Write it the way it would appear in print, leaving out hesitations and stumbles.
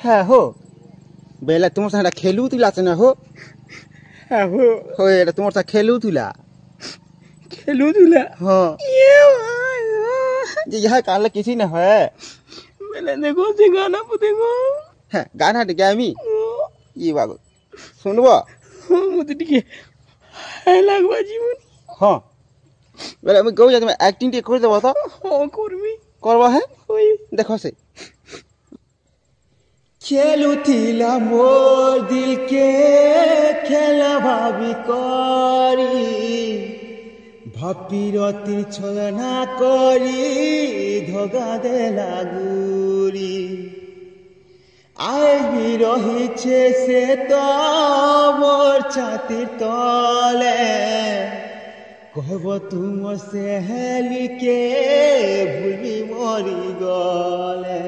হ্যাঁ হো বেলা তোমার সাথে খেলু তুলা আছে না হো হ্যাঁ হো হো এটা তোমার সাথে খেলু তুলা খেলু তুলা हाँ जी यहाँ काला किसी ने है मैंने देखो से गाना पे देखो है गाना टे क्या मी ये बाबू सुनबो मुझे टिके है लागवा जीवन हाँ बेला मैं कहूँ तुम्हें एक्टिंग टे कर देबो तो हाँ करबी करबो है ओई देखो से खेलू थीला मोर दिल के खेला भाभी करी ভাপিরতির ছলনা করি ধগা দে লাগুরি আইবি রহিছে সে তো মোর ছাতির তলে কহব তুম সে হেলিকে ভুলি মরি গলে